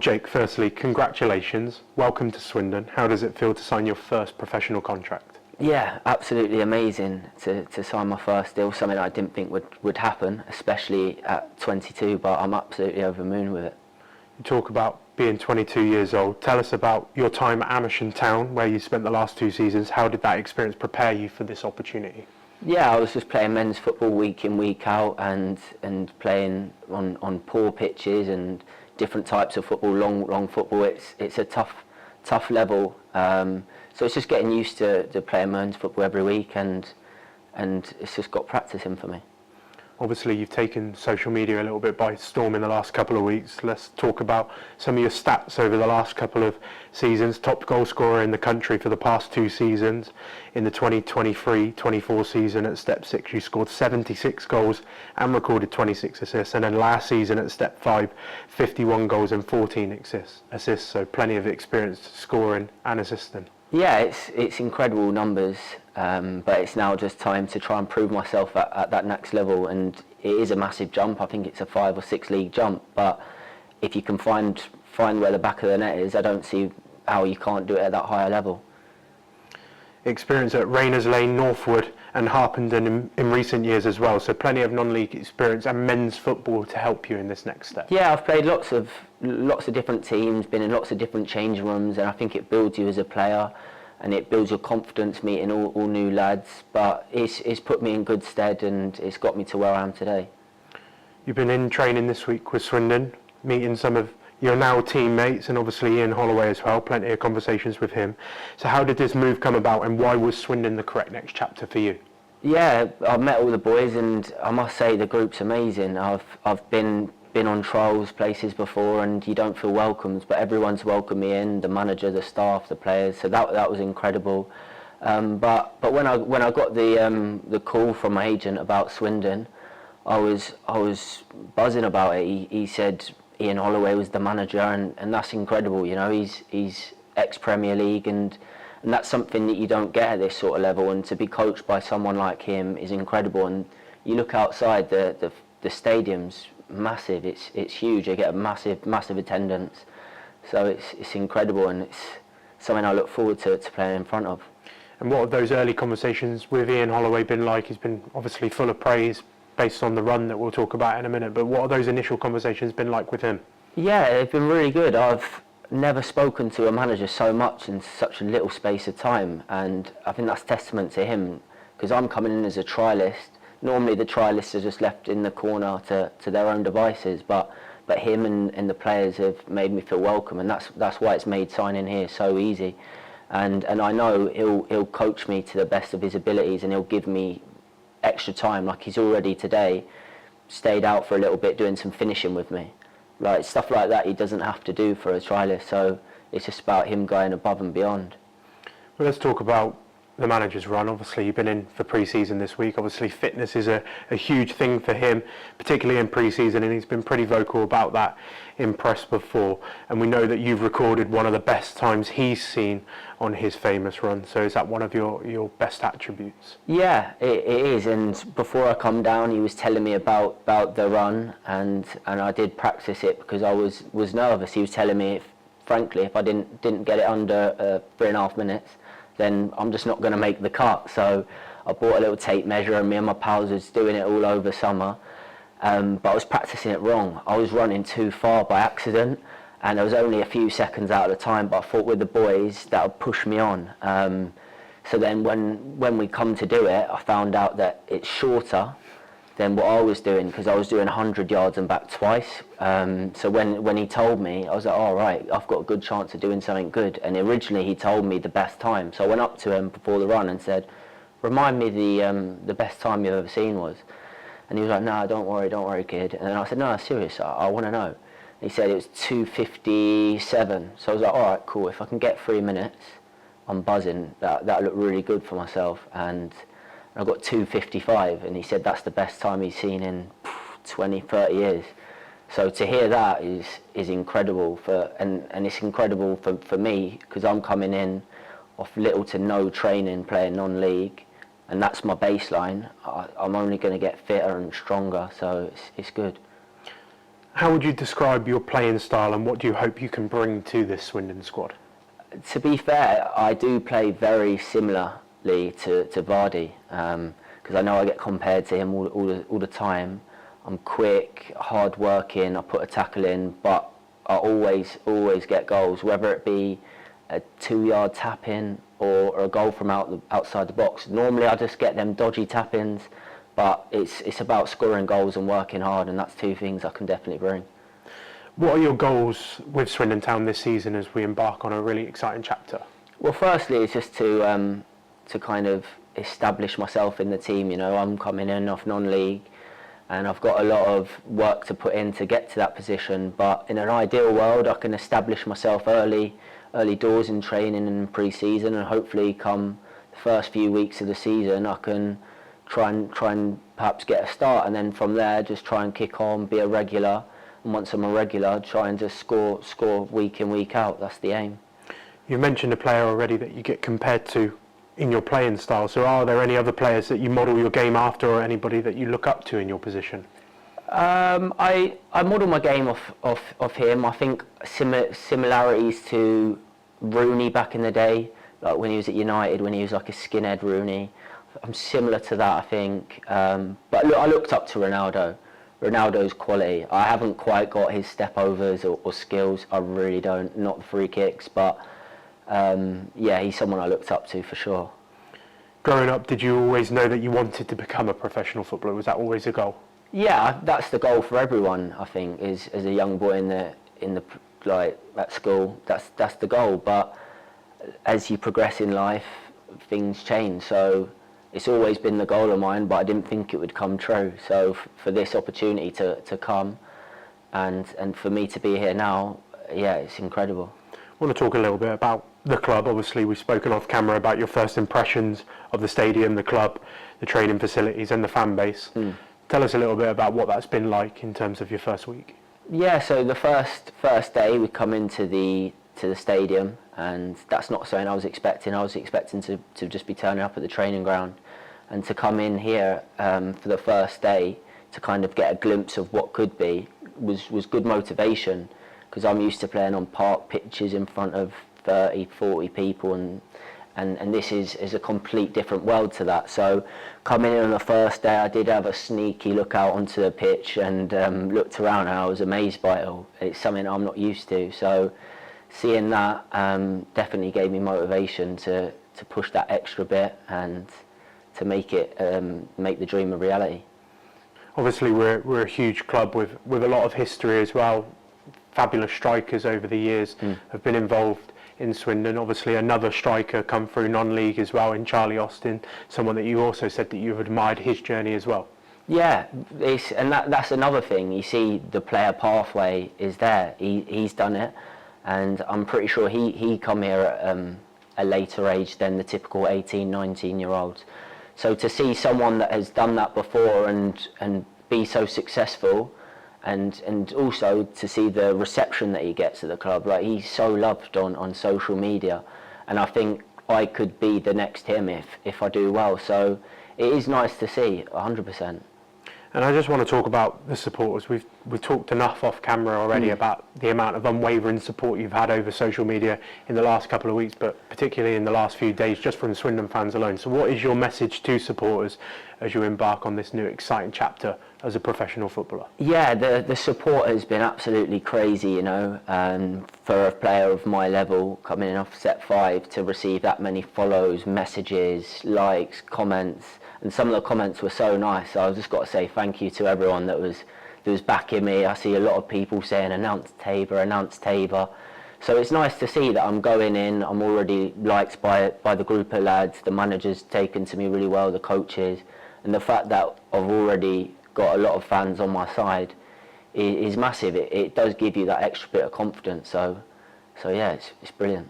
Jake, firstly, congratulations. Welcome to Swindon. How does it feel to sign your first professional contract? Yeah, absolutely amazing to sign my first deal, something I didn't think would happen, especially at 22, but I'm absolutely over the moon with it. You talk about being 22 years old. Tell us about your time at Swindon Town, where you spent the last 2 seasons. How did that experience prepare you for this opportunity? Yeah, I was just playing men's football week in, week out, and playing on poor pitches and different types of football, long football. It's a tough level. So it's just getting used to playing men's football every week, and it's just got practice in for me. Obviously, you've taken social media a little bit by storm in the last couple of weeks. Let's talk about some of your stats over the last couple of seasons. Top goal scorer in the country for the past 2 seasons. In the 2023-24 season at Step 6, you scored 76 goals and recorded 26 assists. And then last season at Step 5, 51 goals and 14 assists. So plenty of experience scoring and assisting. Yeah, it's incredible numbers, but it's now just time to try and prove myself at that next level, and it is a massive jump. I think it's a 5 or 6 league jump, but if you can find where the back of the net is, I don't see how you can't do it at that higher level. Experience at Rayners Lane, Northwood and Harpenden in recent years as well, so plenty of non-league experience and men's football to help you in this next step. Yeah, I've played lots of different teams, been in lots of different changing rooms, and I think it builds you as a player and it builds your confidence meeting all new lads, but it's put me in good stead and it's got me to where I am today. You've been in training this week with Swindon, meeting some of your now teammates and obviously Ian Holloway as well, plenty of conversations with him. So how did this move come about and why was Swindon the correct next chapter for you? Yeah, I've met all the boys and I must say the group's amazing. I've been on trials places before and you don't feel welcomed, but everyone's welcomed me in, the manager, the staff, the players, so that was incredible. But when I got the call from my agent about Swindon, I was buzzing about it. He said Ian Holloway was the manager, and that's incredible. You know, he's ex-Premier League, and that's something that you don't get at this sort of level. And to be coached by someone like him is incredible. And you look outside, the stadium's massive. It's huge. They get a massive attendance. So it's incredible, and it's something I look forward to playing in front of. And what have those early conversations with Ian Holloway been like? He's been obviously full of praise based on the run that we'll talk about in a minute, but what have those initial conversations been like with him? Yeah, they've been really good. I've never spoken to a manager so much in such a little space of time, and I think that's testament to him, because I'm coming in as a trialist. Normally the trialists are just left in the corner to their own devices, but him and the players have made me feel welcome, and that's why it's made signing here so easy. And I know he'll coach me to the best of his abilities, and he'll give me extra time, like he's already today stayed out for a little bit doing some finishing with me. Like stuff like that he doesn't have to do for a trialist, so it's just about him going above and beyond. Well, let's talk about the manager's run. Obviously you've been in for pre-season this week. Obviously fitness is a huge thing for him, particularly in pre-season, and he's been pretty vocal about that in press before, and we know that you've recorded one of the best times he's seen on his famous run. So is that one of your best attributes? Yeah, it is, and before I come down he was telling me about the run, and I did practice it because I was nervous. He was telling me, frankly, if I didn't get it under 3.5 minutes, then I'm just not going to make the cut. So I bought a little tape measure, and me and my pals was doing it all over summer, but I was practicing it wrong. I was running too far by accident, and there was only a few seconds out of the time, but I thought with the boys that would push me on. So then when we come to do it, I found out that it's shorter than what I was doing, because I was doing 100 yards and back twice. So when he told me, I was like, all right, I've got a good chance of doing something good. And originally he told me the best time. So I went up to him before the run and said, remind me the best time you've ever seen was. And he was like, no, don't worry, kid. And then I said, no, serious, I want to know. And he said it was 2:57. So I was like, all right, cool. If I can get 3 minutes, I'm buzzing. That looked really good for myself. And I got 2:55, and he said that's the best time he's seen in 20, 30 years. So to hear that is incredible, and it's incredible for me, because I'm coming in off little to no training, playing non-league, and that's my baseline. I'm only going to get fitter and stronger, so it's good. How would you describe your playing style and what do you hope you can bring to this Swindon squad? To be fair, I do play very similarly to Vardy, because I know I get compared to him all the time. I'm quick, hard working, I put a tackle in, but I always get goals, whether it be a 2-yard tap in or a goal from outside the box. Normally I just get them dodgy tap ins, but it's about scoring goals and working hard, and that's two things I can definitely bring. What are your goals with Swindon Town this season as we embark on a really exciting chapter? Well, firstly, it's just to kind of establish myself in the team. You know, I'm coming in off non-league, and I've got a lot of work to put in to get to that position. But in an ideal world, I can establish myself early doors in training and pre-season, and hopefully come the first few weeks of the season, I can try and perhaps get a start, and then from there just try and kick on, be a regular, and once I'm a regular, try and just score week in, week out. That's the aim. You mentioned a player already that you get compared to in your playing style, so are there any other players that you model your game after, or anybody that you look up to in your position? I model my game off him. I think similarities to Rooney back in the day, like when he was at United, when he was like a skinhead Rooney. I'm similar to that, I think. But look, I looked up to Ronaldo. Ronaldo's quality. I haven't quite got his step overs or skills. I really don't. Not the free kicks, but yeah, he's someone I looked up to for sure. Growing up, did you always know that you wanted to become a professional footballer? Was that always a goal? Yeah, that's the goal for everyone. I think is as a young boy in the like at school. That's the goal. But as you progress in life, things change. So it's always been the goal of mine, but I didn't think it would come true. So for this opportunity to come, and for me to be here now, yeah, it's incredible. I want to talk a little bit about the club. Obviously, we've spoken off camera about your first impressions of the stadium, the club, the training facilities and the fan base. Tell us a little bit about what that's been like in terms of your first week. Yeah, so the first day we come into the stadium, and that's not something I was expecting. I was expecting to just be turning up at the training ground, and to come in here for the first day to kind of get a glimpse of what could be was good motivation, because I'm used to playing on park pitches in front of 30, 40 people, and this is a complete different world to that. So coming in on the first day, I did have a sneaky look out onto the pitch and looked around, and I was amazed by it all. It's something I'm not used to. So seeing that definitely gave me motivation to push that extra bit and to make the dream a reality. Obviously, we're a huge club with a lot of history as well. Fabulous strikers over the years have been involved in Swindon. Obviously, another striker come through non-league as well in Charlie Austin, someone that you also said that you've admired his journey as well. Yeah, that's another thing. You see, the player pathway is there. He's done it, and I'm pretty sure he come here at a later age than the typical 18, 19-year-olds. So to see someone that has done that before and be so successful, and also to see the reception that he gets at the club, like he's so loved on social media, and I think I could be the next him if I do well. So it is nice to see, 100%. And I just want to talk about the supporters. We've talked enough off camera already about the amount of unwavering support you've had over social media in the last couple of weeks, but particularly in the last few days, just from Swindon fans alone. So what is your message to supporters as you embark on this new exciting chapter as a professional footballer? Yeah, the support has been absolutely crazy, you know, for a player of my level coming in off set 5 to receive that many follows, messages, likes, comments. And some of the comments were so nice. So I've just got to say thank you to everyone that was backing me. I see a lot of people saying, announce Tabor. So it's nice to see that I'm going in, I'm already liked by the group of lads, the manager's taken to me really well, the coaches, and the fact that I've already got a lot of fans on my side is massive. It does give you that extra bit of confidence. So yeah, it's brilliant.